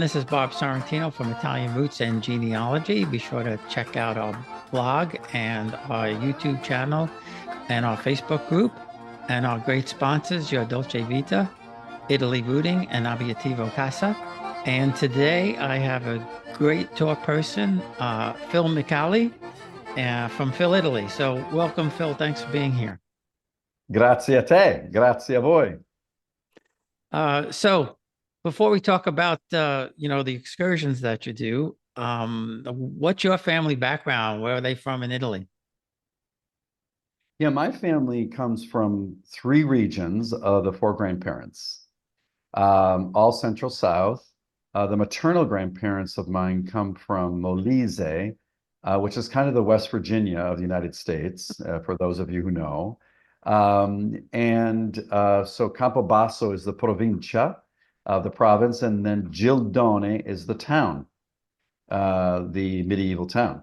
This is Bob Sorrentino from Italian Roots and Genealogy. Be sure to check out our blog and our YouTube channel and our Facebook group and our great sponsors, Your Dolce Vita, Italy Rooting, and Abiativo Casa. And today I have a great tour person, Phil Micali from Phil, Italy. So welcome, Phil. Thanks for being here. Grazie a te, grazie a voi. So before we talk about, the excursions that you do, what's your family background? Where are they from in Italy? Yeah, my family comes from three regions of the four grandparents, all Central South. The maternal grandparents of mine come from Molise, which is kind of the West Virginia of the United States, for those of you who know. So Campobasso is the provincia of the province, and then Gildone is the town, the medieval town.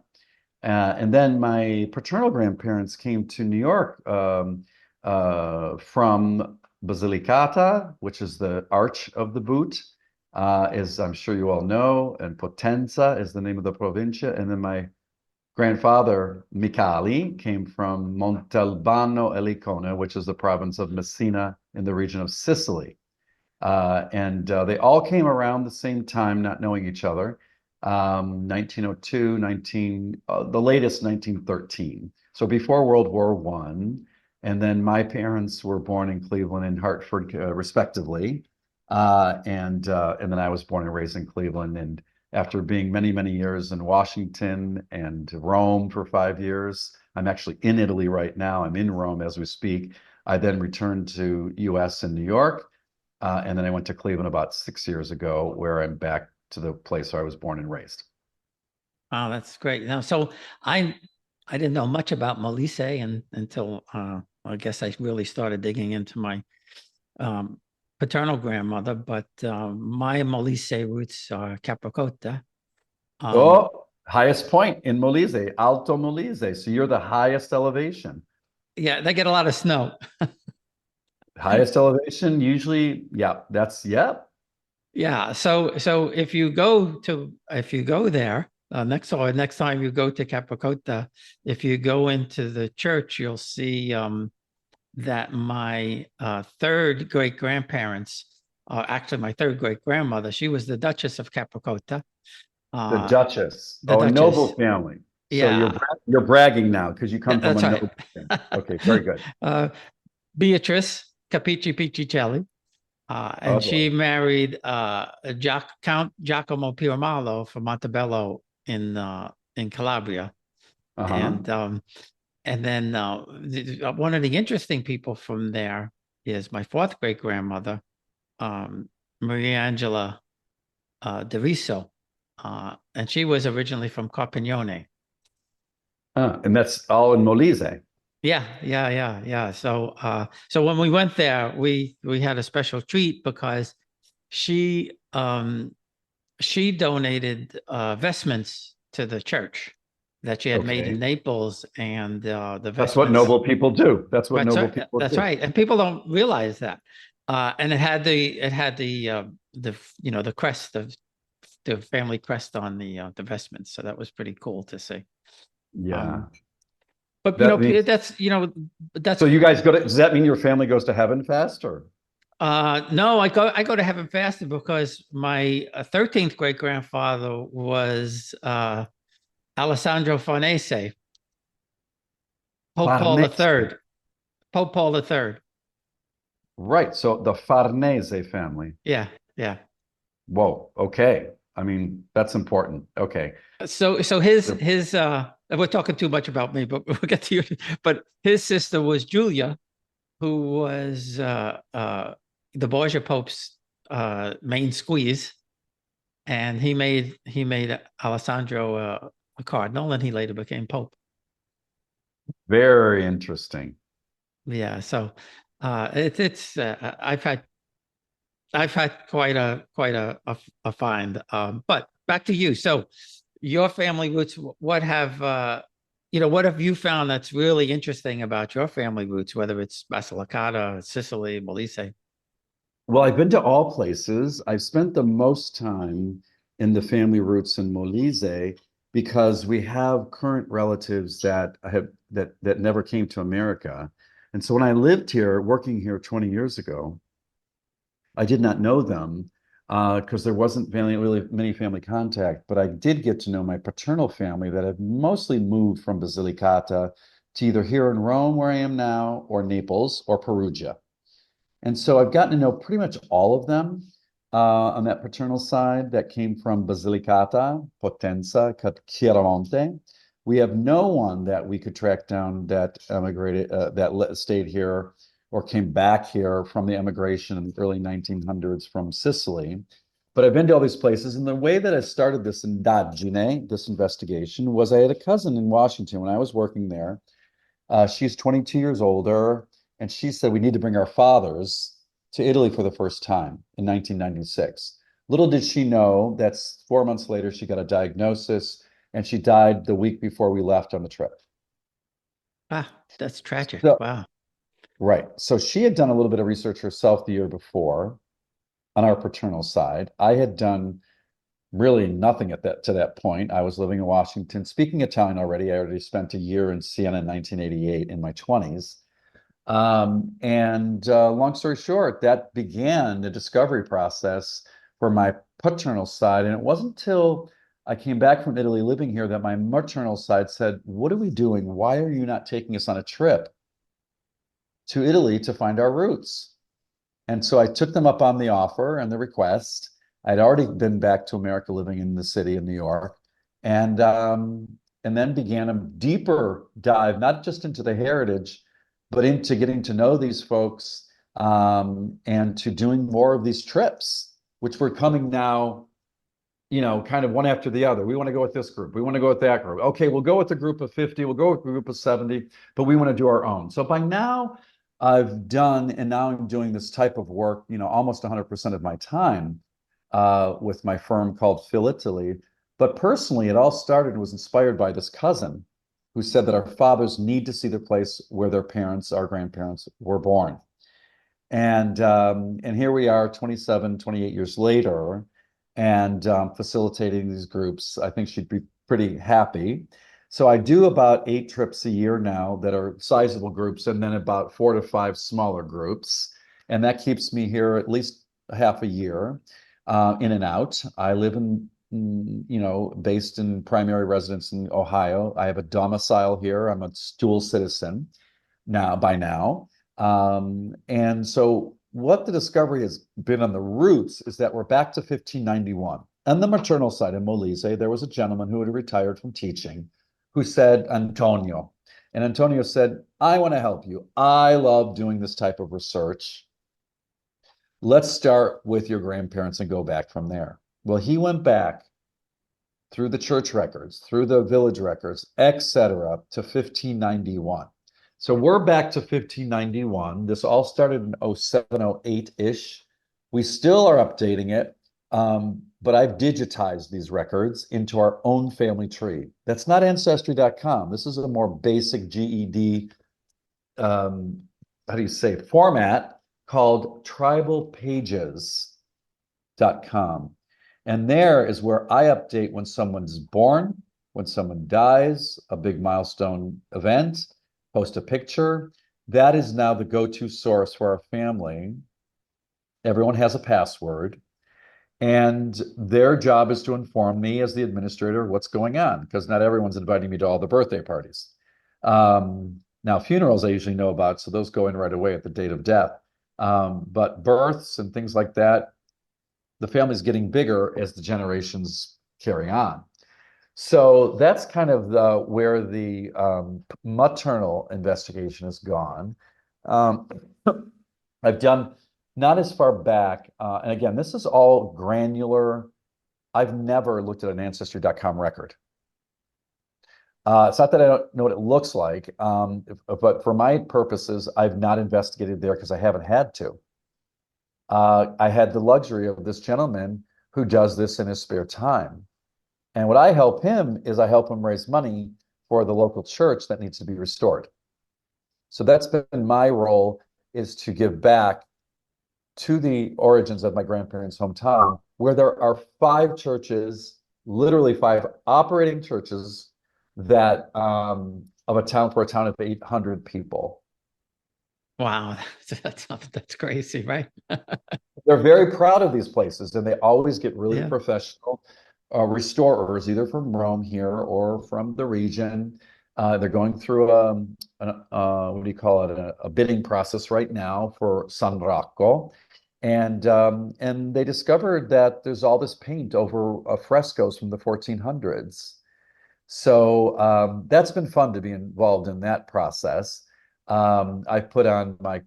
And then my paternal grandparents came to New York from Basilicata, which is the Arch of the Boot, as I'm sure you all know, and Potenza is the name of the provincia. And then my grandfather, Micali, came from Montalbano e Licona, which is the province of Messina in the region of Sicily. They all came around the same time, not knowing each other. 1902, the latest 1913. So before World War I. And then my parents were born in Cleveland and Hartford, respectively. And then I was born and raised in Cleveland. And after being many, many years in Washington and Rome for 5 years, I'm actually in Italy right now. I'm in Rome as we speak. I then returned to US and New York. And then I went to Cleveland about 6 years ago, where I'm back to the place where I was born and raised. Oh, that's great. Now, so I didn't know much about Molise until I guess I really started digging into my paternal grandmother, but my Molise roots are Capricotta. Highest point in Molise, Alto Molise. So you're the highest elevation. Yeah, they get a lot of snow. Highest elevation, usually, yeah, Yeah. So if you go there next time you go to Capricotta, if you go into the church, you'll see that my third great grandparents, actually my third great grandmother, she was the Duchess of Capricotta. The Duchess. The Duchess. A noble family. So Yeah. you're bragging now because you come from a right. noble family. Okay, very good. Beatrice Capici Piccicelli. And she married Count Giacomo Piramalo from Montebello in Calabria. And then one of the interesting people from there is my fourth great grandmother, Maria Angela De Riso, and she was originally from Carpignone. And that's all in Molise. Yeah. So when we went there, we had a special treat because she donated vestments to the church that she had made in Naples, and the vestments. That's what noble people do. That's what noble people do. That's right, and people don't realize that. And it had the crest of the family crest on the vestments, so that was pretty cool to see. Yeah. But that's. So you guys does that mean your family goes to Heaven Fest, or? No, I go to Heaven Fast because my 13th great grandfather was Alessandro Farnese, Pope Paul III. Pope Paul III. Right. So the Farnese family. Yeah. Whoa. Okay. I mean, that's important. Okay. So his we're talking too much about me, but we'll get to you. But his sister was Julia, who was the Borgia Pope's main squeeze, and he made Alessandro a cardinal, and he later became Pope. Very interesting. Yeah. So it's I've had quite a find. But back to you. So your family roots, what have you found that's really interesting about your family roots, whether it's Basilicata, Sicily, Molise? Well, I've been to all places. I've spent the most time in the family roots in Molise because we have current relatives that never came to America. And so when I lived here, working here 20 years ago, I did not know them because there wasn't really many family contact, but I did get to know my paternal family that have mostly moved from Basilicata to either here in Rome, where I am now, or Naples, or Perugia. And so I've gotten to know pretty much all of them on that paternal side that came from Basilicata, Potenza, Chiaramonte. We have no one that we could track down that emigrated, that stayed here or came back here from the emigration in the early 1900s from Sicily. But I've been to all these places. And the way that I started this indagine, this investigation, was I had a cousin in Washington when I was working there. She's 22 years older, and she said we need to bring our fathers to Italy for the first time in 1996. Little did she know that's 4 months later, she got a diagnosis, and she died the week before we left on the trip. Wow, that's tragic. So, Wow. right. So she had done a little bit of research herself the year before on our paternal side. I had done really nothing at that point. I was living in Washington, speaking Italian already. I already spent a year in Siena in 1988 in my 20s. And long story short, that began the discovery process for my paternal side. And it wasn't until I came back from Italy living here that my maternal side said, "What are we doing? Why are you not taking us on a trip to Italy to find our roots?" And so I took them up on the offer and the request. I'd already been back to America living in the city in New York. And then began a deeper dive, not just into the heritage, but into getting to know these folks and to doing more of these trips, which were coming now, kind of one after the other. We want to go with this group. We want to go with that group. Okay, we'll go with a group of 50. We'll go with a group of 70, but we want to do our own. So by now, I've done, and now I'm doing this type of work, almost 100% of my time with my firm called Phil Italy. But personally, it all started and was inspired by this cousin who said that our fathers need to see the place where their parents, our grandparents, were born. And here we are 27, 28 years later, and facilitating these groups. I think she'd be pretty happy. So I do about 8 trips a year now that are sizable groups, and then about 4 to 5 smaller groups. And that keeps me here at least half a year, in and out. I live based in primary residence in Ohio. I have a domicile here. I'm a dual citizen by now. And so what the discovery has been on the roots is that we're back to 1591. On the maternal side in Molise, there was a gentleman who had retired from teaching who said, Antonio. And Antonio said, "I want to help you. I love doing this type of research. Let's start with your grandparents and go back from there." Well, he went back through the church records, through the village records, etc., to 1591. So we're back to 1591. This all started in 07, 08-ish. We still are updating it, but I've digitized these records into our own family tree. That's not Ancestry.com. This is a more basic GED, format called tribalpages.com. And there is where I update when someone's born, when someone dies, a big milestone event, post a picture. That is now the go-to source for our family. Everyone has a password, and their job is to inform me as the administrator what's going on, because not everyone's inviting me to all the birthday parties. Now, funerals I usually know about, so those go in right away at the date of death. But births and things like that, the family's getting bigger as the generations carry on. So that's kind of where the maternal investigation has gone. I've done not as far back, and again, this is all granular. I've never looked at an Ancestry.com record. It's not that I don't know what it looks like, but for my purposes, I've not investigated there because I haven't had to. I had the luxury of this gentleman who does this in his spare time. And what I help him is I help him raise money for the local church that needs to be restored. So that's been my role, is to give back to the origins of my grandparents' hometown where there are five churches, literally five operating churches that of a town for a town of 800 people. Wow, that's crazy, right? They're very proud of these places, and they always get really Yeah. professional restorers, either from Rome here or from the region. They're going through what do you call it, a bidding process right now for San Rocco. And they discovered that there's all this paint over frescoes from the 1400s. So that's been fun to be involved in that process. I put on my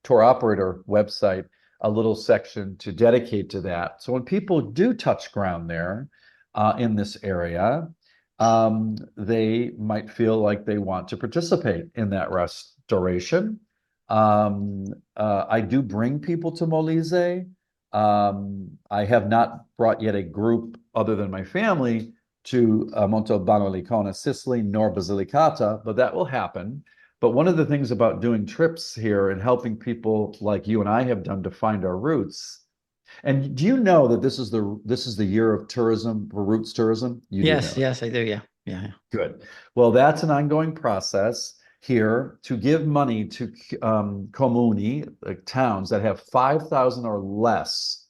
tour operator website a little section to dedicate to that. So when people do touch ground there in this area, they might feel like they want to participate in that restoration. I do bring people to Molise. I have not brought yet a group other than my family to Montalbano Licona, Sicily, nor Basilicata, but that will happen. But one of the things about doing trips here and helping people like you and I have done to find our roots. And do you know that this is the year of tourism, for roots tourism? You do Yes, know. yes, I do. Yeah. Yeah. Good. Well, that's an ongoing process here to give money to comuni, like towns that have 5,000 or less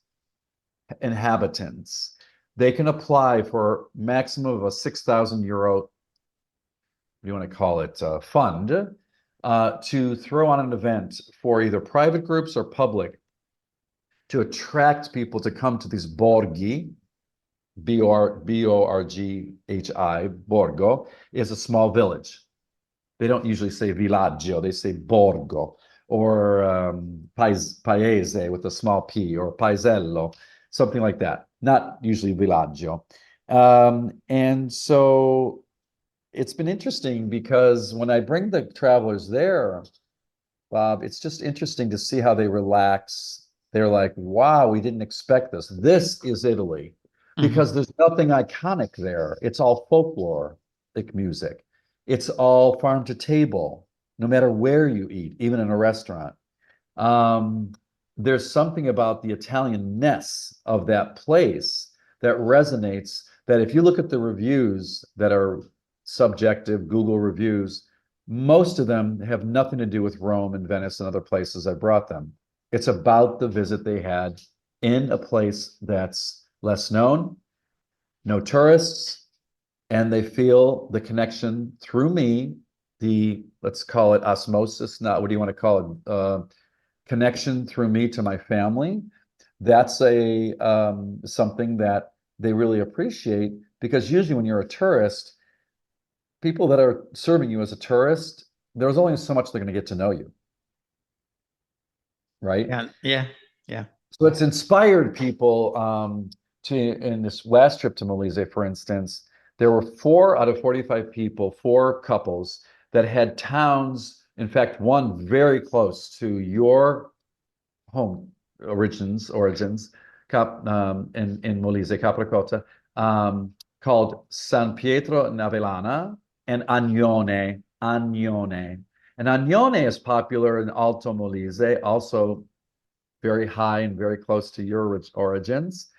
inhabitants. They can apply for maximum of a 6,000 euro, what do you want to call it, fund to throw on an event for either private groups or public to attract people to come to these borghi. Borghi, Borgo is a small village. They don't usually say villaggio, they say borgo, or paese with a small p, or paesello, something like that. Not usually villaggio. And so it's been interesting because when I bring the travelers there, Bob, it's just interesting to see how they relax. They're like, wow, we didn't expect this. This is Italy Mhm. because there's nothing iconic there. It's all folklore, like music. It's all farm to table, no matter where you eat, even in a restaurant. Um, there's something about the Italian-ness of that place that resonates, that if you look at the reviews that are subjective Google reviews, most of them have nothing to do with Rome and Venice and other places I brought them. It's about the visit they had in a place that's less known, no tourists, and they feel the connection through me, the, let's call it osmosis, not, what do you want to call it? Connection through me to my family. That's a something that they really appreciate, because usually when you're a tourist, people that are serving you as a tourist, there's only so much they're going to get to know you, right? Yeah. Yeah. Yeah. So it's inspired people to, in this last trip to Molise, for instance, there were 4 out of 45 people, 4 couples that had towns, in fact, one very close to your home origins, in Molise, Capricotta, called San Pietro Navellana and Agnone. And Agnone is popular in Alto Molise, also very high and very close to your origins,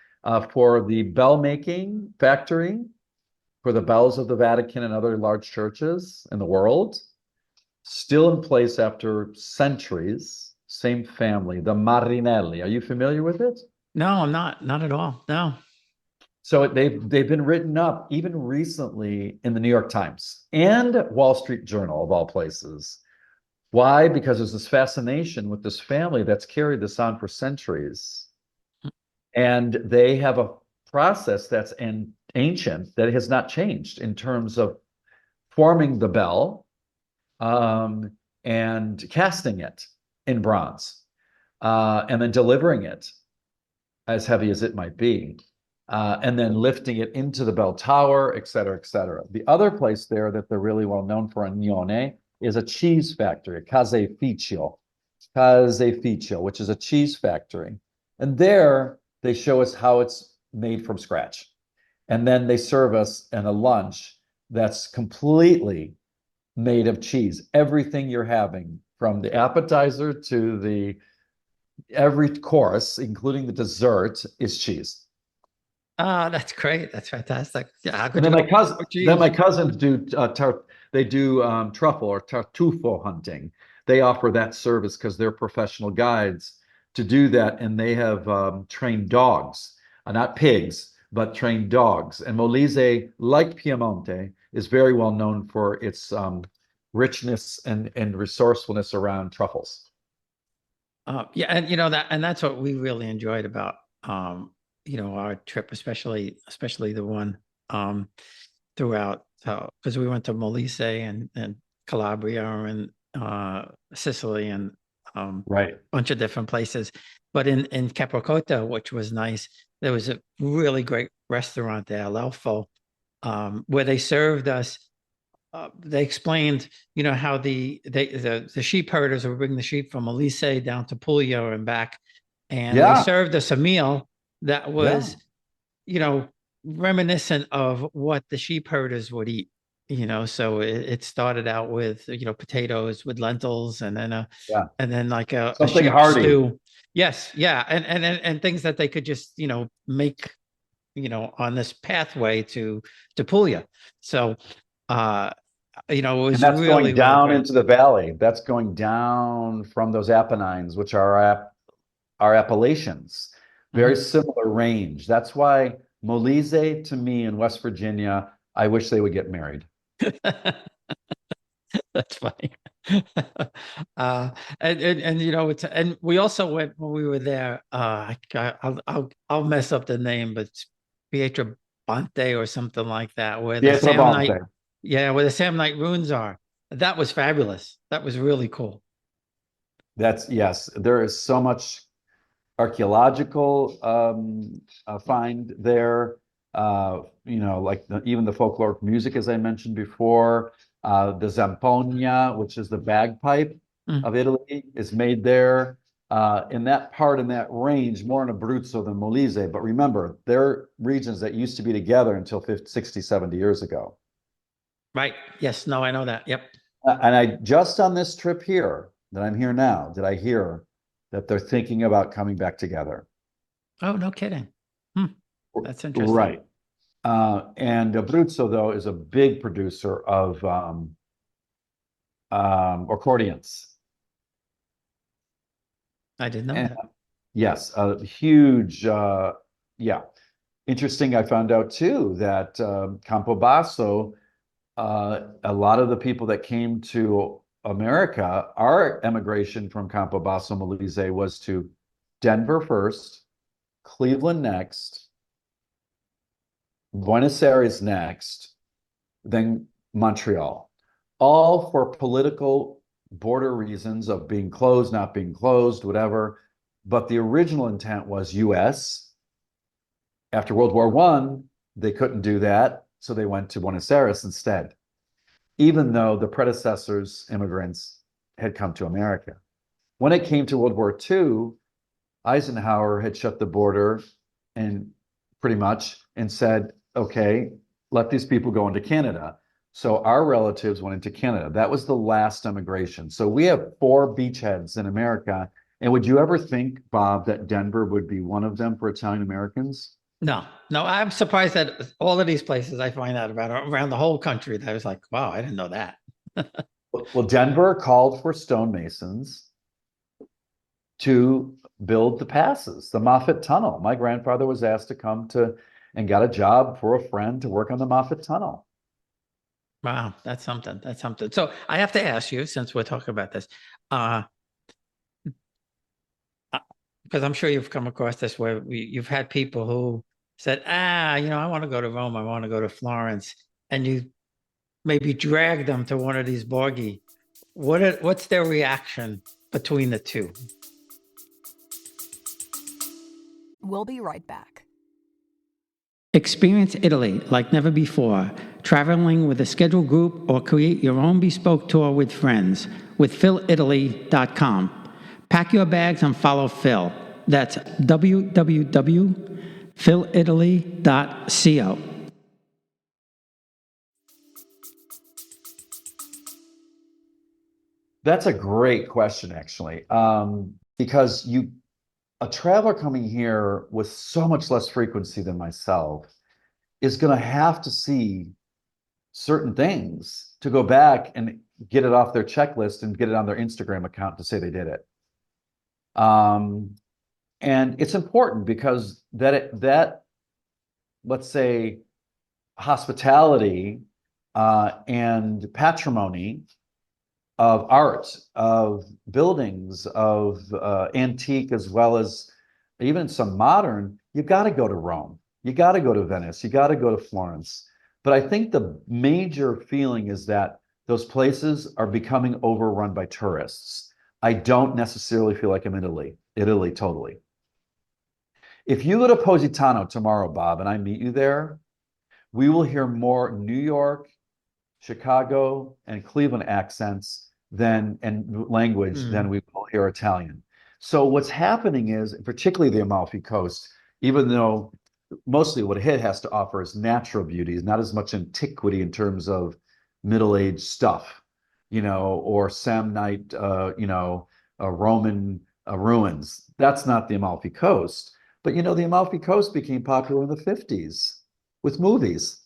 for the bell making factory, for the bells of the Vatican and other large churches in the world, still in place after centuries, same family, the Marinelli. Are you familiar with it? No, I'm not. Not at all. No. So they've been written up even recently in the New York Times and Wall Street Journal, of all places. Why? Because there's this fascination with this family that's carried this on for centuries. And they have a process that's ancient that has not changed in terms of forming the bell, and casting it in bronze, and then delivering it, as heavy as it might be, and then lifting it into the bell tower, et cetera, et cetera. The other place there that they're really well known for, Agnone, is a cheese factory, caseificio, which is a cheese factory. And there they show us how it's made from scratch. And then they serve us in a lunch that's completely made of cheese. Everything you're having, from the appetizer to the every course, including the dessert, is cheese. Oh, that's great. That's fantastic. Yeah, how And could you go wrong with then cheese? my cousins do they do truffle or tartufo hunting. They offer that service because they're professional guides to do that, and they have trained dogs, not pigs, but trained dogs. And Molise, like Piemonte, is very well known for its richness and resourcefulness around truffles. Yeah, and you know that, and that's what we really enjoyed about our trip, especially the one um throughout, because we went to Molise and Calabria and Sicily and Right. a bunch of different places. But in Capricotta, which was nice, there was a really great restaurant there, L'Elfo, where they served us. They explained, how the sheep herders would bring the sheep from Molise down to Puglia and back, and they Yeah. served us a meal that Yeah. was, you know, reminiscent of what the sheep herders would eat. So it started out with, potatoes with lentils, Yeah. and then like a Something sheep hearty. stew. Yes, yeah, and things that they could just, make, on this pathway to Puglia. So uh it And was that's really, going really down great. into the valley. That's going down from those Apennines, which are our Appalachians. Very Mhm. similar range. That's why Molise to me in West Virginia, I wish they would get married. That's funny. uh and and we also went when we were there, I'll mess up the name, but it's Pietro Bonte or something like that, where the Samnite, Pietrabonte. yeah, where the Samnite ruins are. That was fabulous. That was really cool. That's yes, there is so much archaeological find there. Like even the folkloric music, as I mentioned before, the zampogna, which is the bagpipe Mm. of Italy, is made there. In that part, in that range, more in Abruzzo than Molise. But remember, they're regions that used to be together until 50, 60, 70 years ago. Right. Yes. No, I know that. Yep. And I just on this trip here that I'm here now, did I hear that they're thinking about coming back together? Oh, no kidding. Hmm. That's interesting. Right. And Abruzzo, though, is a big producer of accordions. I didn't know And that. yes, a huge, yeah. Interesting, I found out too that Campobasso, a lot of the people that came to America, our emigration from Campobasso, Molise, was to Denver first, Cleveland next, Buenos Aires next, then Montreal, all for political border reasons of being closed, not being closed, whatever. But the original intent was US. After World War One, they couldn't do that, so they went to Buenos Aires instead, even though the predecessors, immigrants, had come to America. When it came to World War Two, Eisenhower had shut the border and pretty much and said, okay, let these people go into Canada. So our relatives went into Canada. That was the last immigration. So we have four beachheads in America. And would you ever think, Bob, that Denver would be one of them for Italian Americans? No, no, I'm surprised that all of these places I find out about around the whole country. That I was like, wow, I didn't know that. Well, Denver called for stonemasons to build the passes, the Moffat Tunnel. My grandfather was asked to come to and got a job for a friend to work on the Moffat Tunnel. Wow, that's something. That's something. So I have to ask you, since we're talking about this, uh, because I'm sure you've come across this where you've had people who said, I want to go to Rome, I want to go to Florence, and you maybe drag them to one of these borghi. What's their reaction between the two? We'll be right back. Experience Italy like never before, traveling with a scheduled group or create your own bespoke tour with friends with philitaly.com. Pack your bags and follow Phil. That's www.philitaly.co. That's a great question, actually, because a traveler coming here with so much less frequency than myself is going to have to see certain things to go back and get it off their checklist and get it on their Instagram account to say they did it. And it's important because that let's say hospitality and patrimony of art, of buildings, of antique as well as even some modern, you got to go to Rome. You got to go to Venice. You got to go to Florence. But I think the major feeling is that those places are becoming overrun by tourists. I don't necessarily feel like I'm in Italy totally. If you go to Positano tomorrow, Bob, and I meet you there, we will hear more New York, Chicago, and Cleveland accents and language than we will hear Italian. So what's happening is, particularly the Amalfi Coast, even though mostly what it has to offer is natural beauties, not as much antiquity in terms of middle-aged stuff, or Samnite, Roman ruins. That's not the Amalfi Coast. But the Amalfi Coast became popular in the 50s with movies.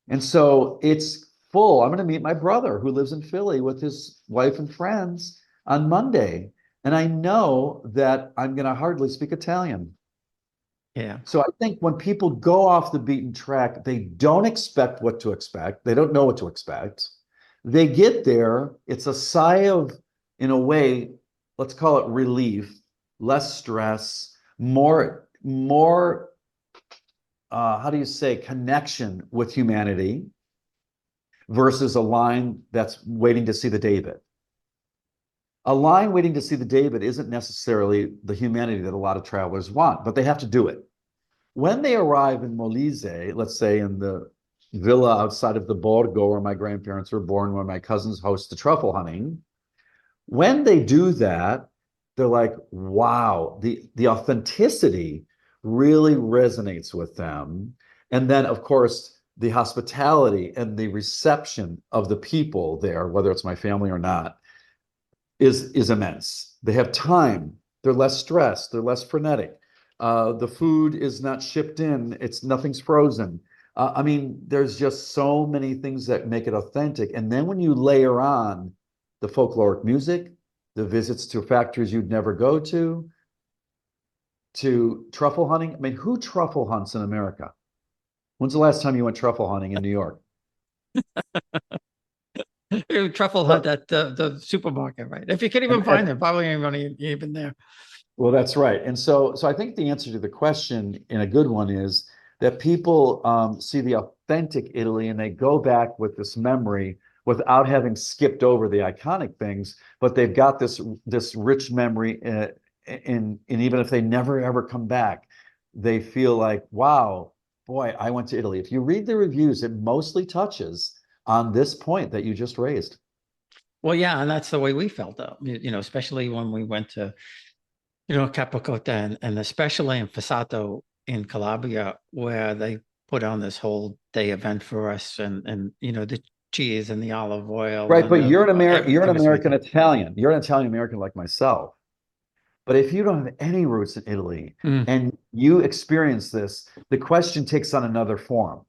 And so it's full. I'm going to meet my brother who lives in Philly with his wife and friends on Monday. And I know that I'm going to hardly speak Italian. Yeah. So I think when people go off the beaten track, they don't expect what to expect. They don't know what to expect. They get there. It's a sigh of, in a way, let's call it relief, less stress, more how do you say, connection with humanity versus a line that's waiting to see the David. A line waiting to see the David isn't necessarily the humanity that a lot of travelers want, but they have to do it. When they arrive in Molise, let's say in the villa outside of the Borgo where my grandparents were born, where my cousins host the truffle hunting, when they do that, they're like, wow, the authenticity really resonates with them. And then, of course, the hospitality and the reception of the people there, whether it's my family or not, is immense. They have time. They're less stressed. They're less frenetic. The food is not shipped in. Nothing's frozen. I mean, there's just so many things that make it authentic. And then when you layer on the folkloric music, the visits to factories you'd never go to truffle hunting. I mean, who truffle hunts in America? When's the last time you went truffle hunting in New York? Truffle hunt at the supermarket, right? If you can even find them, probably ain't running even there. Well, that's right. And so I think the answer to the question, and a good one, is that people see the authentic Italy and they go back with this memory without having skipped over the iconic things, but they've got this rich memory, and even if they never ever come back, they feel like, wow, boy, I went to Italy. If you read the reviews, it mostly touches on this point that you just raised. Well, yeah, and that's the way we felt, though. Especially when we went to, Capocota and especially in Fassato in Calabria, where they put on this whole day event for us, and the cheese and the olive oil. Right, but you're an everything was American amazing. Italian. You're an Italian American like myself. But if you don't have any roots in Italy and you experience this, the question takes on another form.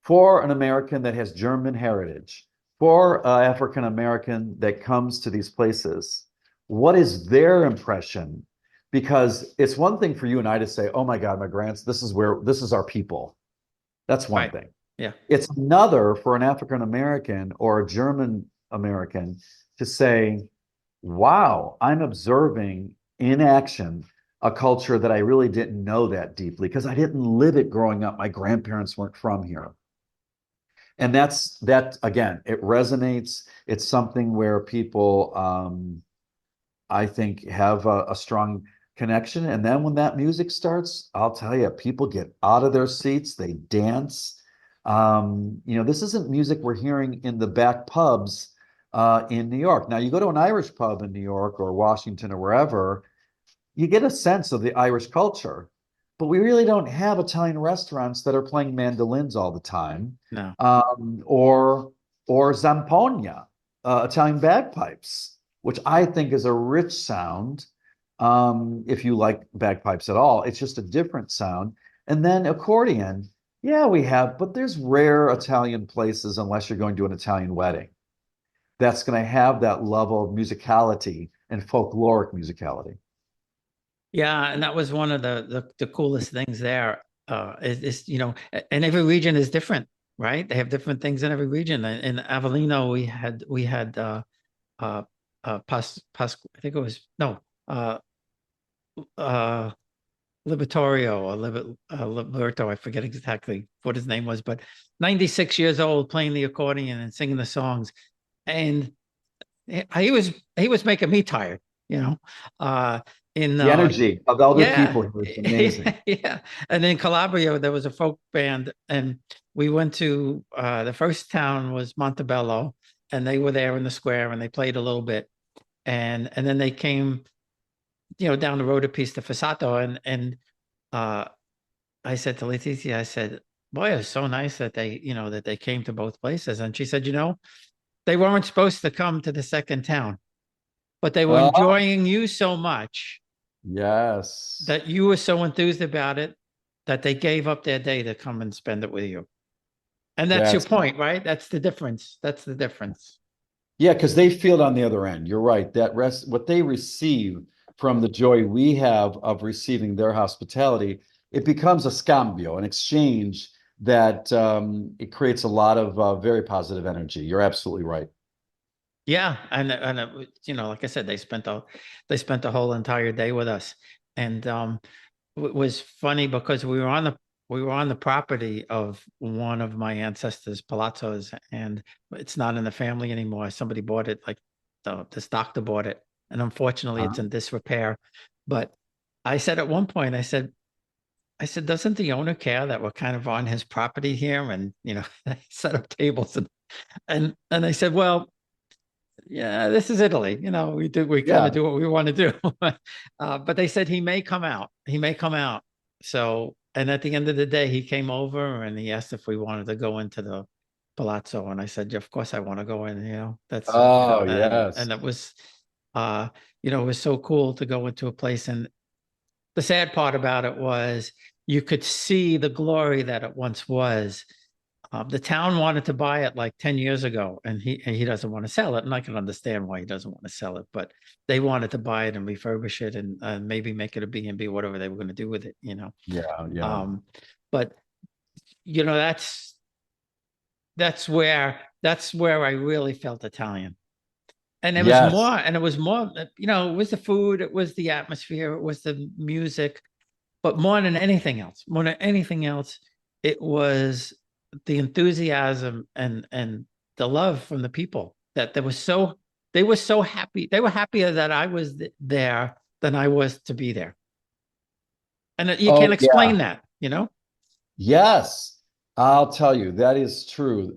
For an American that has German heritage, for an African American that comes to these places, what is their impression? Because it's one thing for you and I to say, oh my God, this is our people. That's one thing. Yeah. It's another for an African American or a German American to say, wow, I'm observing in action a culture that I really didn't know that deeply because I didn't live it growing up. My grandparents weren't from here. And that again, it resonates. It's something where people, I think, have a strong connection. And then when that music starts, I'll tell you, people get out of their seats, they dance. This isn't music we're hearing in the back pubs in New York. Now, you go to an Irish pub in New York or Washington or wherever, you get a sense of the Irish culture. But we really don't have Italian restaurants that are playing mandolins all the time. No. Or Zampogna, Italian bagpipes, which I think is a rich sound if you like bagpipes at all. It's just a different sound. And then accordion, yeah, we have, but there's rare Italian places, unless you're going to an Italian wedding, that's going to have that level of musicality and folkloric musicality. Yeah, and that was one of the coolest things there. Is and every region is different, right? They have different things in every region. In Avellino, we had I think it was no uh Libertorio or Liberto, I forget exactly what his name was, but 96 years old playing the accordion and singing the songs. And he was making me tired, you know. Uh in The energy of elder Yeah, people here is amazing. yeah. And in Calabria, there was a folk band, and we went to the first town was Montebello, and they were there in the square, and they played a little bit, and then they came, down the road a piece to Fassato, and uh, I said to Letizia, I said, "Boy, it's so nice that they came to both places." And she said, they weren't supposed to come to the second town, but they were Oh, enjoying you so much yes. that you were so enthused about it that they gave up their day to come and spend it with you. And that's your That's point, right? That's the difference. That's the difference. Yeah, because they feel it on the other end. You're right. What they receive from the joy we have of receiving their hospitality, it becomes a scambio, an exchange that it creates a lot of very positive energy. You're absolutely right. Yeah, and like I said, they spent the whole entire day with us, and it was funny because we were on the property of one of my ancestors' palazzos, and it's not in the family anymore. Somebody bought it, like this doctor bought it, and unfortunately, it's Uh-huh. in disrepair. But I said at one point, I said, doesn't the owner care that we're kind of on his property here, and set up tables and I said, well, yeah, this is Italy. We kind of Yeah. do what we want to do. But they said he may come out. He may come out. So, and at the end of the day, he came over and he asked if we wanted to go into the palazzo. And I said, yeah, of course I want to go in, that's, Oh, and yes. it was, it was so cool to go into a place. And the sad part about it was you could see the glory that it once was. The town wanted to buy it like 10 years ago, and he doesn't want to sell it. And I can understand why he doesn't want to sell it, but they wanted to buy it and refurbish it and maybe make it a B&B, whatever they were going to do with it. Yeah, yeah. Um, but that's where I really felt Italian. And it was more, Yes. and it was more, it was the food, it was the atmosphere, it was the music, but more than anything else, it was the enthusiasm and the love from the people that they were so happy. They were happier that I was there than I was to be there. And you Oh, can't yeah. explain that. Yes, I'll tell you, that is true.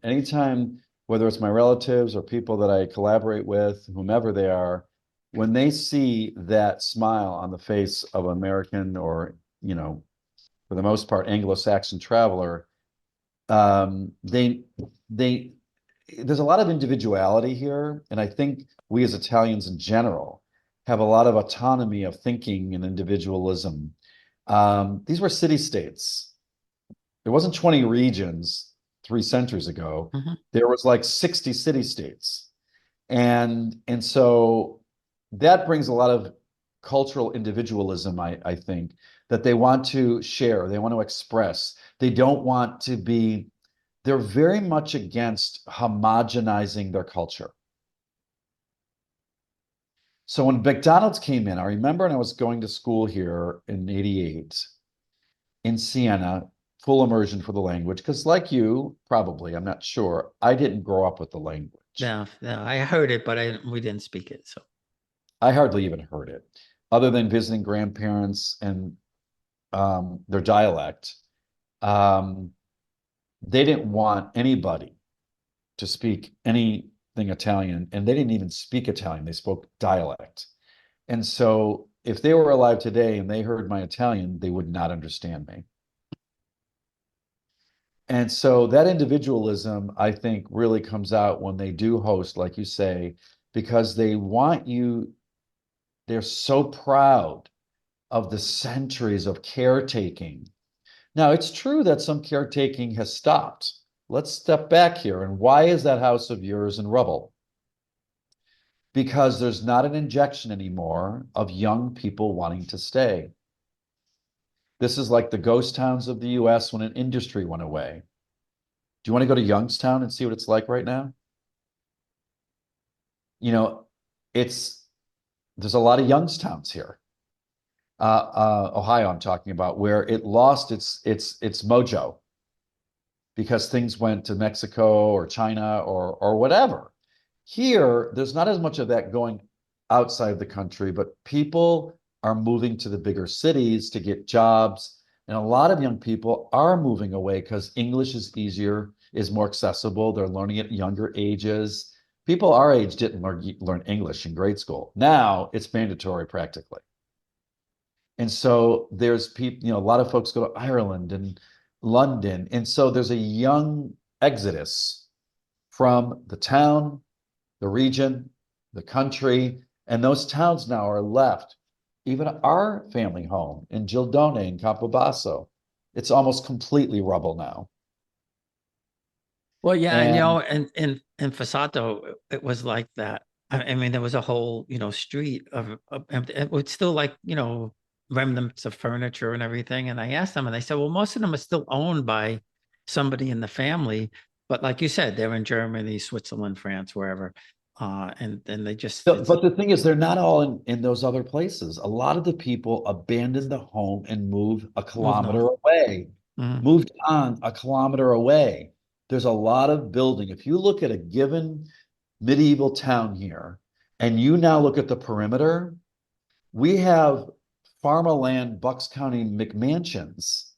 Anytime, whether it's my relatives or people that I collaborate with, whomever they are, when they see that smile on the face of an American or, for the most part, Anglo-Saxon traveler, they there's a lot of individuality here, and I think we as Italians in general have a lot of autonomy of thinking and individualism. These were city-states. There wasn't 20 regions 3 centuries ago. Mhm. There was like 60 city-states. And so that brings a lot of cultural individualism, I think, that they want to share, they want to express. They don't want to be, they're very much against homogenizing their culture. So when McDonald's came in, I remember when I was going to school here in 88 in Siena, full immersion for the language, because like you, probably, I'm not sure, I didn't grow up with the language. No, no, I heard it, but we didn't speak it. So I hardly even heard it, other than visiting grandparents and their dialect. Um, they didn't want anybody to speak anything Italian, and they didn't even speak Italian. They spoke dialect. And so if they were alive today and they heard my Italian, they would not understand me. And so that individualism, I think, really comes out when they do host, like you say, because They're so proud of the centuries of caretaking. Now, it's true that some caretaking has stopped. Let's step back here. And why is that house of yours in rubble? Because there's not an injection anymore of young people wanting to stay. This is like the ghost towns of the US when an industry went away. Do you want to go to Youngstown and see what it's like right now? You know, there's a lot of Youngstowns here. Ohio, I'm talking about, where it lost its mojo because things went to Mexico or China or whatever. Here, there's not as much of that going outside the country, but people are moving to the bigger cities to get jobs. And a lot of young people are moving away because English is easier, is more accessible. They're learning at younger ages. People our age didn't learn English in grade school. Now it's mandatory practically. And so there's people, a lot of folks go to Ireland and London. And so there's a young exodus from the town, the region, the country, and those towns now are left. Even our family home in Gildone in Campobasso, it's almost completely rubble now. Well, yeah, and And in Fasato, it was like that. I mean, there was a whole, street of it was still like, remnants of furniture and everything. And I asked them, and they said, well, most of them are still owned by somebody in the family. But like you said, they're in Germany, Switzerland, France, wherever. And they just but the thing is, they're not all in those other places. A lot of the people abandoned the home and moved a moved kilometer on. away, Mhm. moved on a kilometer away. There's a lot of building. If you look at a given medieval town here, and you now look at the perimeter, we have farmland, Bucks County McMansions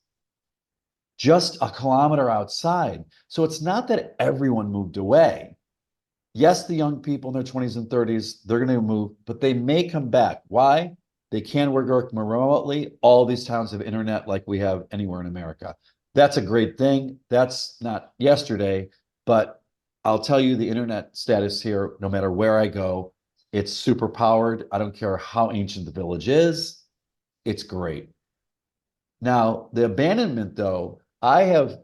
just a kilometer outside. So it's not that everyone moved away. Yes, the young people in their 20s and 30s, they're going to move, but they may come back. Why? They can work remotely. All these towns have internet like we have anywhere in America. That's a great thing. That's not yesterday, but I'll tell you the internet status here, no matter where I go, it's super powered. I don't care how ancient the village is. It's great. Now, the abandonment, though, I have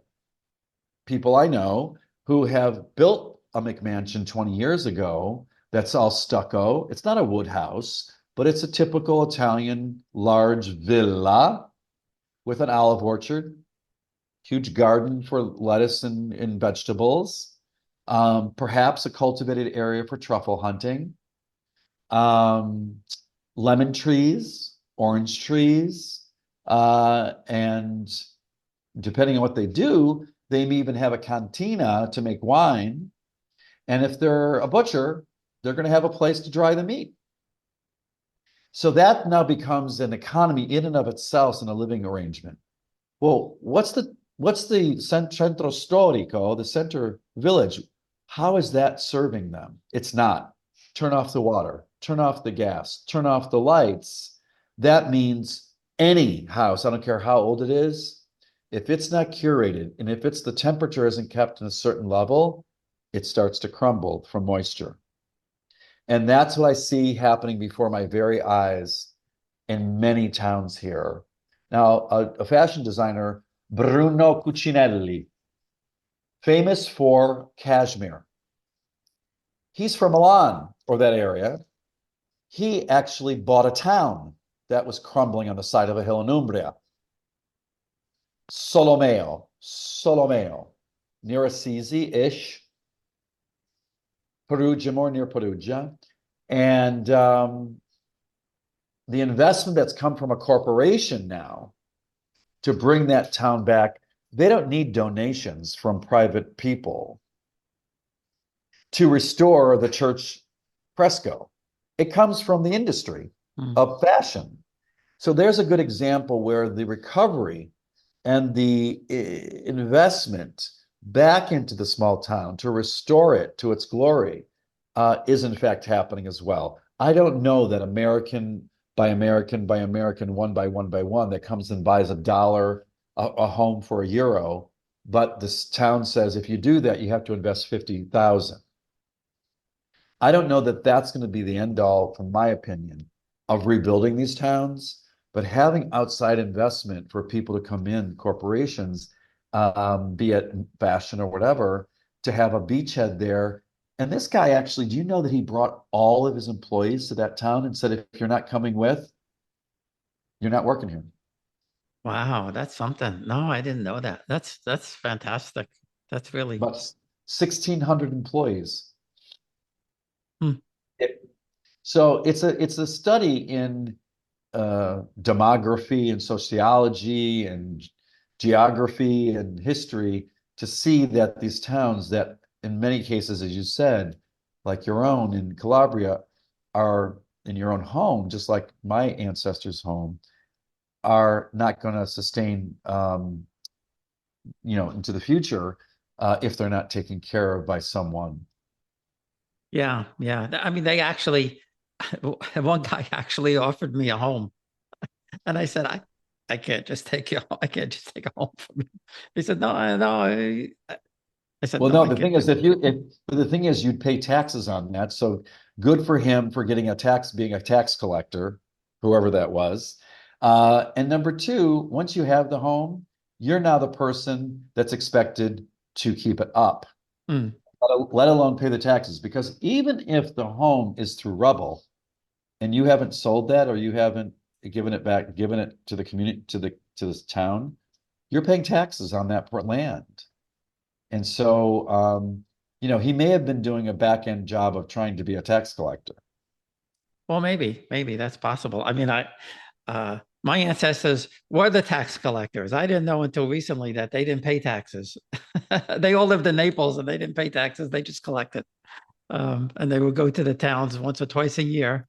people I know who have built a McMansion 20 years ago that's all stucco. It's not a wood house, but it's a typical Italian large villa with an olive orchard, huge garden for lettuce and vegetables, perhaps a cultivated area for truffle hunting, um, lemon trees, orange trees, and depending on what they do, they may even have a cantina to make wine. And if they're a butcher, they're going to have a place to dry the meat. So that now becomes an economy in and of itself and a living arrangement. Well, what's the centro storico, the center village? How is that serving them? It's not. Turn off the water, turn off the gas, turn off the lights. That means any house, I don't care how old it is, if it's not curated and if the temperature isn't kept in a certain level, it starts to crumble from moisture. And that's what I see happening before my very eyes in many towns here. Now, a fashion designer, Bruno Cucinelli, famous for cashmere. He's from Milan or that area. He actually bought a town that was crumbling on the side of a hill in Umbria. Solomeo, near Assisi-ish, Perugia, more near Perugia. And the investment that's come from a corporation now to bring that town back, they don't need donations from private people to restore the church fresco. It comes from the industry of fashion. So there's a good example where the recovery and the investment back into the small town to restore it to its glory is in fact happening as well. I don't know that American by American by American, one by one that comes and buys $1 a home for €1, but this town says if you do that, you have to invest 50,000. I don't know that that's going to be the end all, from my opinion, of rebuilding these towns, but having outside investment for people to come in, corporations, be it fashion or whatever, to have a beachhead there. And this guy actually, do you know that he brought all of his employees to that town and said, if you're not coming with, you're not working here. Wow, that's something. No, I didn't know that. That's fantastic. That's really About 1,600 employees. hmm. It, so it's a study in demography and sociology and geography and history to see that these towns that in many cases, as you said, like your own in Calabria, are in your own home, just like my ancestors' home, are not going to sustain, into the future if they're not taken care of by someone. Yeah, yeah. I mean, they actually, one guy actually offered me a home, and I said, I can't just take you. I can't just take a home from you. He said, no, no. I said, Well, no, no, I the can't thing do is, that. the thing is, you'd pay taxes on that. So good for him for getting being a tax collector, whoever that was. And number two, once you have the home, you're now the person that's expected to keep it up, Mm. let alone pay the taxes. Because even if the home is through Revel and you haven't sold that or you haven't given it back, given it to the community, to this town, you're paying taxes on that land. And so, he may have been doing a back end job of trying to be a tax collector. Well, maybe that's possible. I mean, my ancestors were the tax collectors. I didn't know until recently that they didn't pay taxes. They all lived in Naples and they didn't pay taxes. They just collected. And they would go to the towns once or twice a year.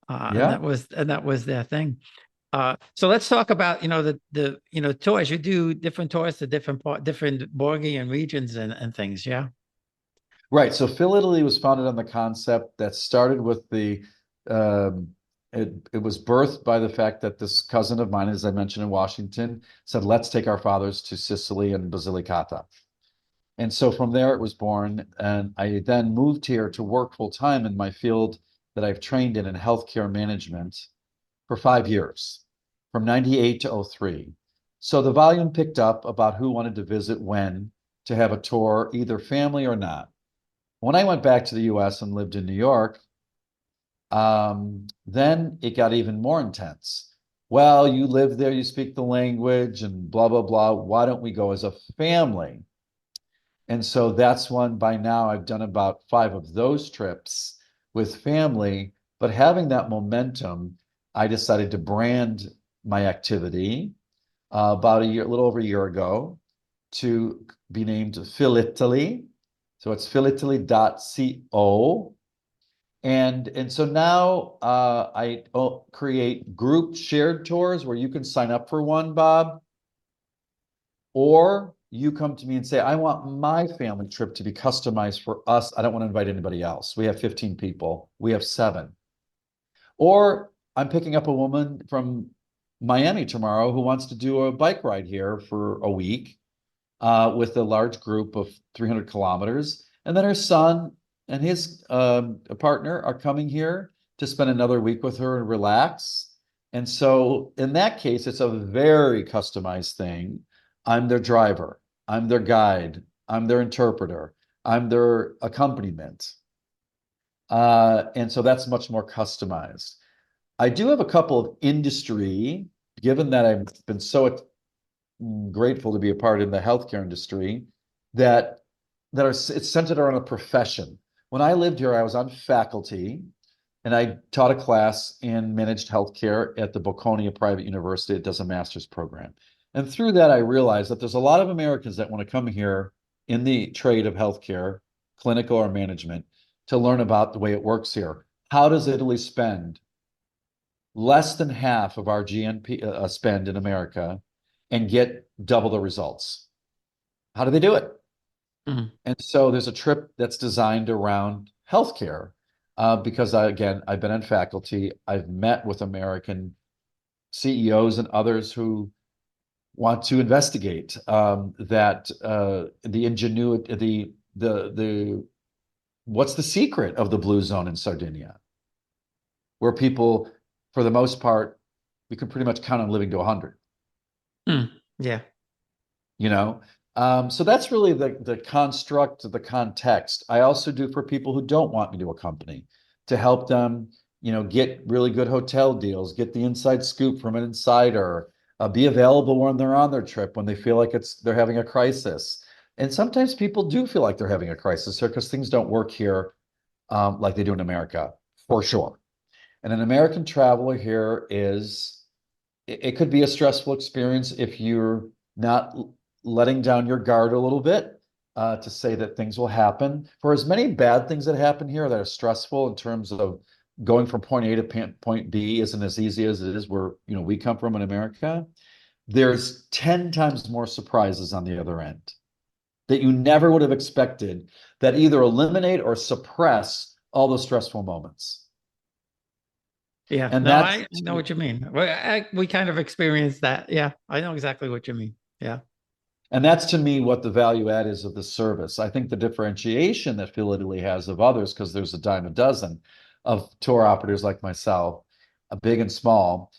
And Yeah. that was their thing. So let's talk about, the tours. You do different tours to different Borgian regions and things. Yeah. Right. So Phil Italy was founded on the concept that started with it was birthed by the fact that this cousin of mine, as I mentioned in Washington, said, let's take our fathers to Sicily and Basilicata. And so from there it was born. And I then moved here to work full time in my field that I've trained in healthcare management for 5 years, from 98 to 03. So the volume picked up about who wanted to visit when to have a tour, either family or not. When I went back to the US and lived in New York, then it got even more intense. Well, you live there, you speak the language, and blah, blah, blah. Why don't we go as a family? And so that's one. By now I've done about 5 of those trips with family, but having that momentum, I decided to brand my activity about a little over a year ago, to be named Philitaly. So it's philitaly.co. And so now I create group shared tours where you can sign up for one, Bob, or you come to me and say, I want my family trip to be customized for us. I don't want to invite anybody else. We have 15 people. We have 7. Or I'm picking up a woman from Miami tomorrow who wants to do a bike ride here for a week with a large group of 300 kilometers. And then her son and his partner are coming here to spend another week with her and relax. And so in that case, it's a very customized thing. I'm their driver, I'm their guide, I'm their interpreter, I'm their accompaniment. And so that's much more customized. I do have a couple of industry, given that I've been so grateful to be a part in the healthcare industry, that it's centered around a profession. When I lived here, I was on faculty and I taught a class in managed healthcare at the Bocconi Private University. It does a master's program. And through that, I realized that there's a lot of Americans that want to come here in the trade of healthcare, clinical or management, to learn about the way it works here. How does Italy spend less than half of our GNP spend in America and get double the results? How do they do it? Mhm. And so there's a trip that's designed around healthcare because again, I've been on faculty. I've met with American CEOs and others who want to investigate the ingenuity, the what's the secret of the blue zone in Sardinia, where people for the most part, we could pretty much count on living to 100. Yeah. So that's really the construct, the context. I also do for people who don't want me to accompany, to help them, get really good hotel deals, get the inside scoop from an insider, be available when they're on their trip, when they feel like they're having a crisis. And sometimes people do feel like they're having a crisis here because things don't work here like they do in America, for sure. And an American traveler here it could be a stressful experience if you're not letting down your guard a little bit to say that things will happen. For as many bad things that happen here that are stressful in terms of going from point A to point B isn't as easy as it is where we come from in America, there's 10 times more surprises on the other end that you never would have expected that either eliminate or suppress all the stressful moments. Yeah, And no, I know what you mean. We kind of experienced that. Yeah, I know exactly what you mean. Yeah. And that's to me what the value add is of the service. I think the differentiation that Phil Italy has of others, because there's a dime a dozen of tour operators like myself, big and small,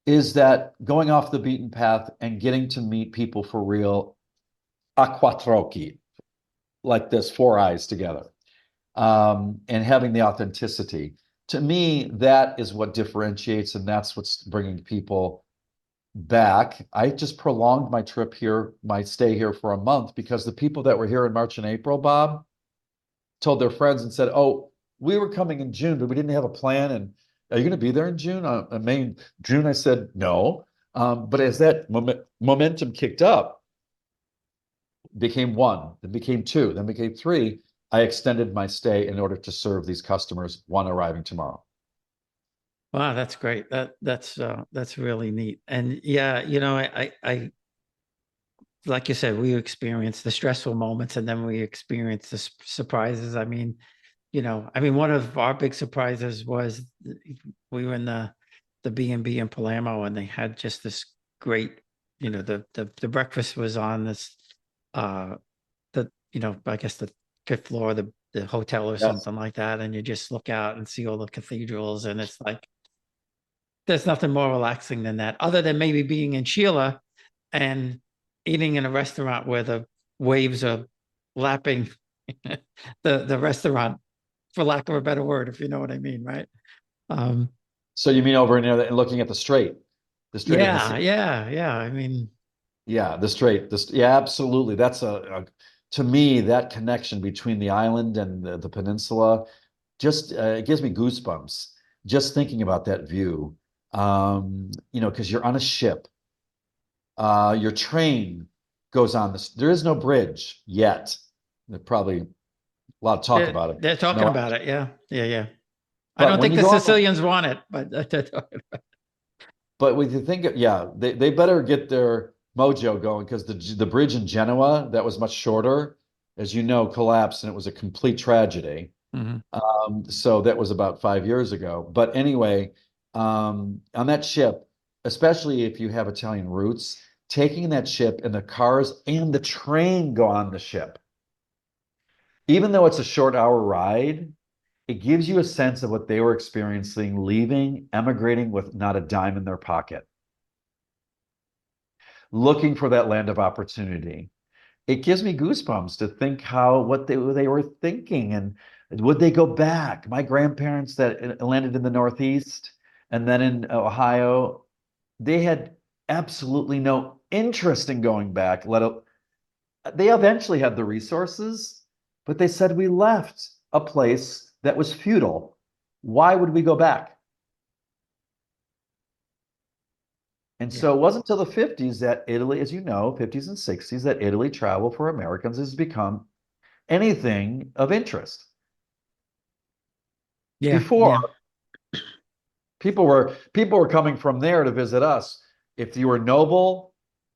is that going off the beaten path and getting to meet people for real, a quattro occhi, like this, four eyes together, and having the authenticity. To me, that is what differentiates, and that's what's bringing people back. I just prolonged my trip here, my stay here for a month, because the people that were here in March and April, Bob, told their friends and said, "Oh, we were coming in June, but we didn't have a plan. And are you going to be there in June?" May, June, I said, "No." But as that momentum kicked up, became one, then became two, then became three, I extended my stay in order to serve these customers, one arriving tomorrow. Wow, that's great. That's really neat. And yeah, I like you said, we experienced the stressful moments and then we experienced the surprises. I mean, one of our big surprises was we were in the B&B in Palermo, and they had just this great, the breakfast was on this I guess the fifth floor of the hotel or something like that, and you just look out and see all the cathedrals, and it's like there's nothing more relaxing than that, other than maybe being in Sheila and eating in a restaurant where the waves are lapping the restaurant, for lack of a better word, if you know what I mean, right? So you mean over in there and looking at the strait? Yeah. I mean, yeah, the strait. Yeah, absolutely. That's to me, that connection between the island and the peninsula just it gives me goosebumps just thinking about that view. Because you're on a ship. Your train goes on this. There is no bridge yet. There's probably a lot of talk about it. They're talking about it. Yeah. I But don't when think you the go on Sicilians want it, but they're talking about it. But when you think, yeah, they better get their mojo going, because the bridge in Genoa that was much shorter, as you know, collapsed, and it was a complete tragedy. So that was about 5 years ago. But anyway, on that ship, especially if you have Italian roots, taking that ship and the cars and the train go on the ship, even though it's a short hour ride, it gives you a sense of what they were experiencing, leaving, emigrating with not a dime in their pocket, looking for that land of opportunity. It gives me goosebumps to think what they were thinking, and would they go back? My grandparents that landed in the Northeast and then in Ohio, they had absolutely no interest in going back. They eventually had the resources, but they said, we left a place that was feudal. Why would we go back? And so it wasn't until the 50s that Italy, as you know, 50s and 60s, that Italy travel for Americans has become anything of interest. Before, people were coming from there to visit us. If you were noble,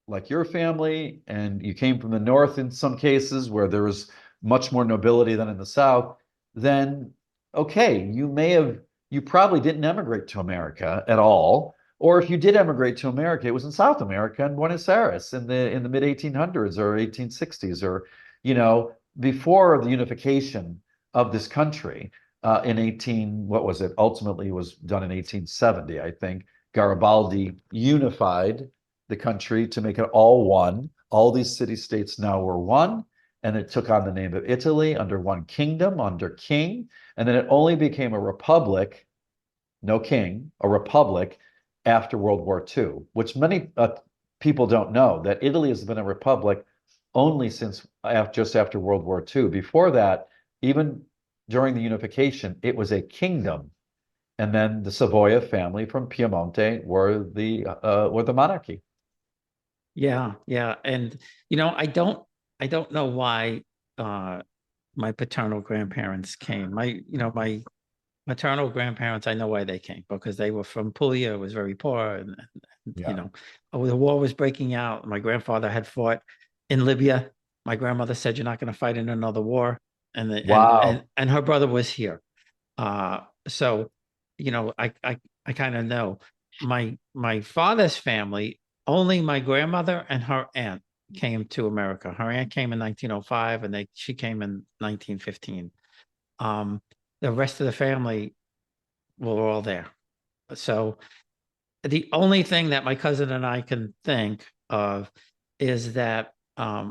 like your family, and you came from the north in some cases where there was much more nobility than in the south, then okay, you probably didn't emigrate to America at all. Or if you did emigrate to America, it was in South America and Buenos Aires in the mid 1800s or 1860s, or before the unification of this country. in what was it? Ultimately, it was done in 1870, I think. Garibaldi unified the country to make it all one. All these city-states now were one, and it took on the name of Italy under one kingdom, under king, and then it only became a republic, no king, a republic after World War II, which many people don't know, that Italy has been a republic only since just after World War II. Before that, even during the unification, it was a kingdom. And then the Savoia family from Piemonte were the monarchy. Yeah, yeah. And I don't know why my paternal grandparents came. My maternal grandparents, I know why they came, because they were from Puglia. It was very poor, and Yeah. the war was breaking out. My grandfather had fought in Libya. My grandmother said, "You're not going to fight in another war," and Wow. and her brother was here. So, I kind of know my father's family. Only my grandmother and her aunt came to America. Her aunt came in 1905, and she came in 1915. Um, the rest of the family were all there. So the only thing that my cousin and I can think of is that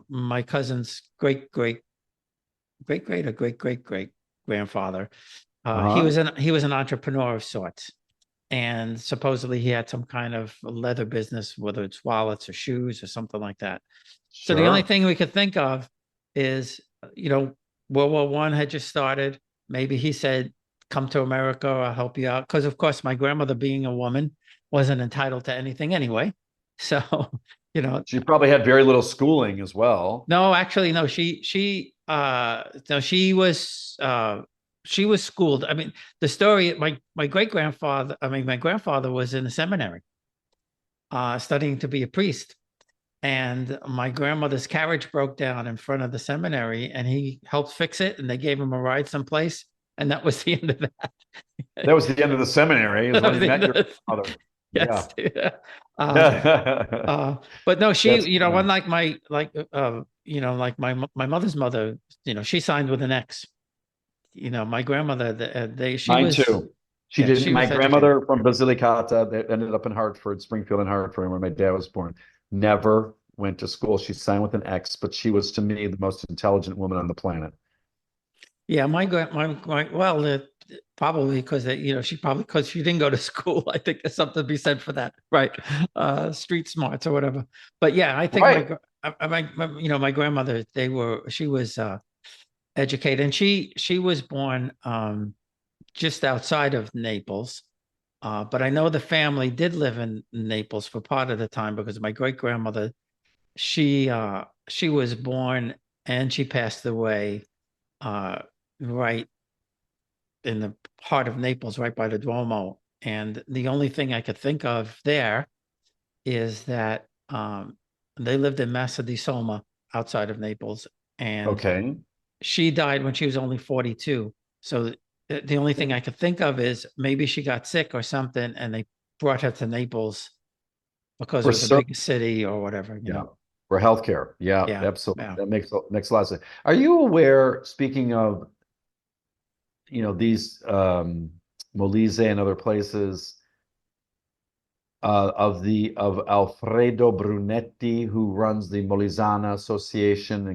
my cousin's great grandfather, Uh-huh. he was an entrepreneur of sorts, and supposedly he had some kind of leather business, whether it's wallets or shoes or something like that. So the only Sure. thing we could think of is, World War One had just started. Maybe he said, "Come to America, I'll help you out." Because of course, my grandmother, being a woman, wasn't entitled to anything anyway. So, you know, She probably had very little schooling as well. no, actually, no, no, she was schooled. I mean, the story, my great grandfather, I mean, my grandfather was in a seminary, studying to be a priest. And my grandmother's carriage broke down in front of the seminary, and he helped fix it, and they gave him a ride someplace, and that was the end of that. That was the end of the seminary, is That when was he the met end your of father. yes. Yeah. Yeah. Uh, That's but no, she, funny. unlike like my mother's mother, she signed with an X. My grandmother, Mine too. She yeah, did. she My was educated. grandmother from Basilicata, that ended up in Hartford, Springfield and Hartford, where my dad was born, never went to school. She signed with an X, but she was to me the most intelligent woman on the planet. Yeah, well, probably because she probably because she didn't go to school. I think there's something to be said for that, right? Street smarts or whatever. But yeah, I think Right. my grandmother, she was educated, and she was born just outside of Naples. But I know the family did live in Naples for part of the time, because my great grandmother, she was born and she passed away right in the heart of Naples, right by the Duomo. And the only thing I could think of there is that they lived in Massa di Soma, outside of Naples, and Okay. she died when she was only 42. So the only thing I could think of is maybe she got sick or something, and they brought her to Naples because it For was a so big city or whatever. Yeah. For healthcare. Yeah, Yeah, absolutely. yeah. That makes a lot of sense. Are you aware, speaking of, these Molise and other places, of Alfredo Brunetti, who runs the Molisana Association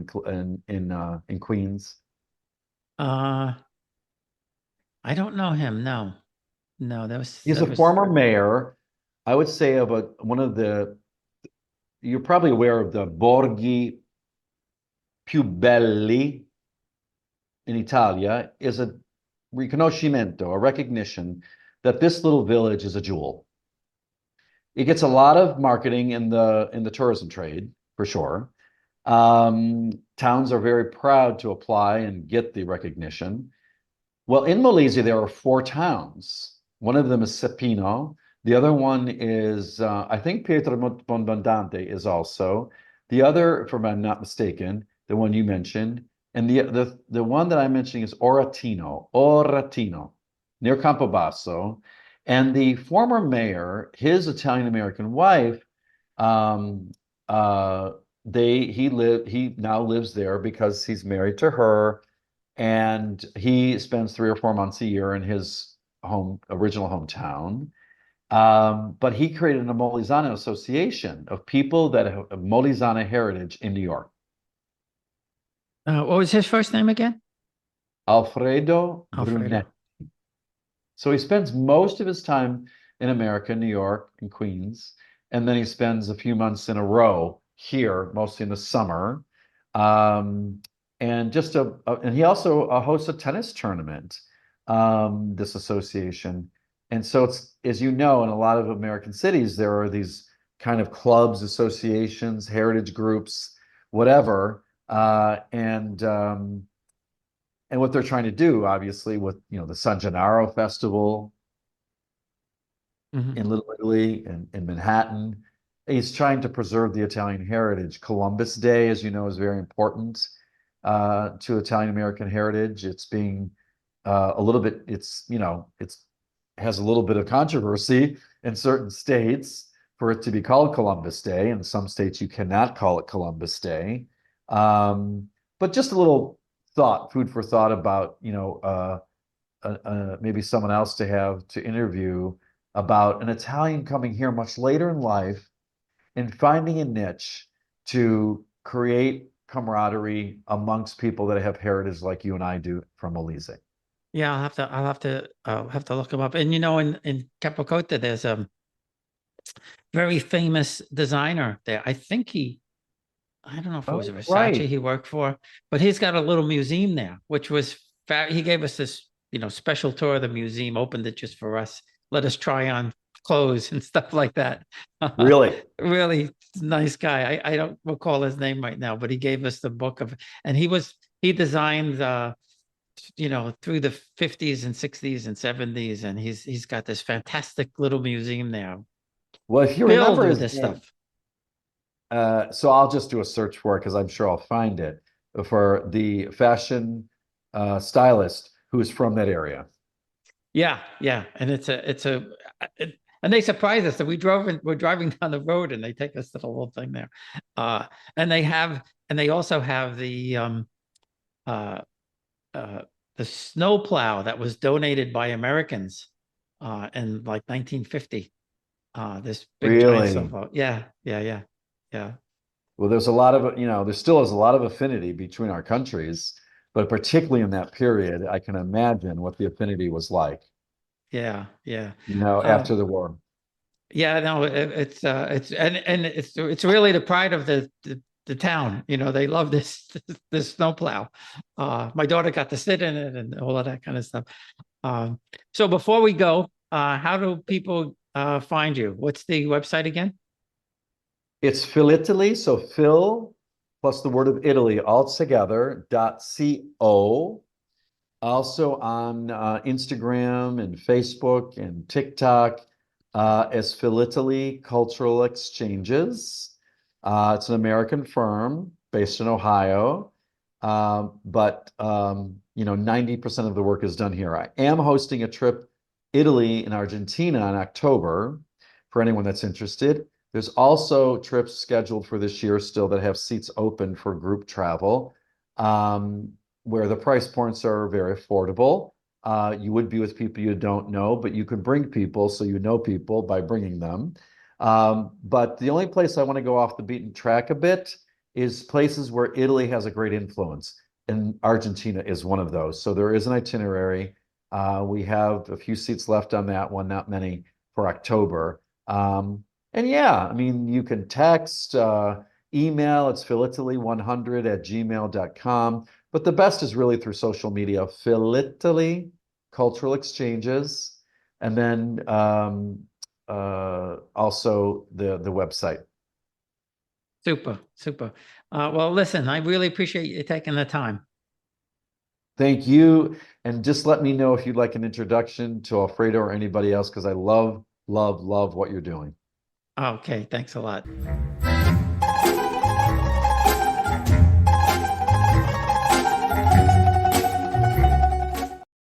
in Queens? Uh, I don't know him. No, no, He's that a was. former mayor, I would say, of one of you're probably aware of the Borghi più belli in Italia, is a riconoscimento, a recognition that this little village is a jewel. It gets a lot of marketing in the tourism trade, for sure. Towns are very proud to apply and get the recognition. Well, in Molise, there are four towns. One of them is Sepino. The other one is, I think Pietromonte is also. The other, if I'm not mistaken, the one you mentioned, and the one that I'm mentioning is Oratino, near Campobasso. And the former mayor, his Italian American wife, um, uh, he now lives there because he's married to her, and he spends 3 or 4 months a year in his original hometown. But he created a Molisano association of people that have Molisano heritage in New York. What was his first name again? Alfredo Alfredo. Brunetti. So he spends most of his time in America, New York and Queens, and then he spends a few months in a row here, mostly in the summer. And he also hosts a tennis tournament, this association. And so it's, as you know, in a lot of American cities, there are these kind of clubs, associations, heritage groups, whatever. And what they're trying to do, obviously, with the San Gennaro Festival in Little Italy and in Manhattan, he's trying to preserve the Italian heritage. Columbus Day, as you know, is very important to Italian American heritage. It's being a little bit, it's has a little bit of controversy in certain states for it to be called Columbus Day. In some states, you cannot call it Columbus Day. But just a little food for thought about, maybe someone else to interview about an Italian coming here much later in life and finding a niche to create camaraderie amongst people that have heritage like you and I do from Molise. Yeah, I'll have to look him up. And in Capricotta, there's a very famous designer there. I don't know if it was Versace right. he worked for, but he's got a little museum there, which was he gave us this, special tour of the museum, opened it just for us, let us try on clothes and stuff like that. Really? Really nice guy. I don't recall his name right now, but he gave us the book and he designed through the 50s and 60s and 70s, and he's got this fantastic little museum there. Well, if you remember with this stuff. So I'll just do a search for it because I'm sure I'll find it, for the fashion stylist who's from that area. Yeah, and and they surprised us that we're driving down the road and they take us to the little thing there, and they also have the snow plow that was donated by Americans in like 1950. This big giant snowplow. Yeah. Well, there's there still is a lot of affinity between our countries, but particularly in that period, I can imagine what the affinity was like. Yeah. After the war. Yeah, no, it's really the pride of the town. They love this snowplow. My daughter got to sit in it and all of that kind of stuff. So before we go, how do people find you? What's the website again? It's Philitaly, so Phil plus the word of Italy all together .co. Also on Instagram and Facebook and TikTok as Philitaly Cultural Exchanges. It's an American firm based in Ohio, but 90% of the work is done here. I am hosting a trip Italy and Argentina in October for anyone that's interested. There's also trips scheduled for this year still that have seats open for group travel, where the price points are very affordable. You would be with people you don't know, but you can bring people so you know people by bringing them. But the only place I want to go off the beaten track a bit is places where Italy has a great influence, and Argentina is one of those. So there is an itinerary. We have a few seats left on that one, not many, for October. And yeah, I mean, you can text, email, it's philitaly100@gmail.com. But the best is really through social media, Philitaly Cultural Exchanges, and then also the website. Super. Well, listen, I really appreciate you taking the time. Thank you. And just let me know if you'd like an introduction to Alfredo or anybody else, because I love what you're doing. Okay, thanks a lot.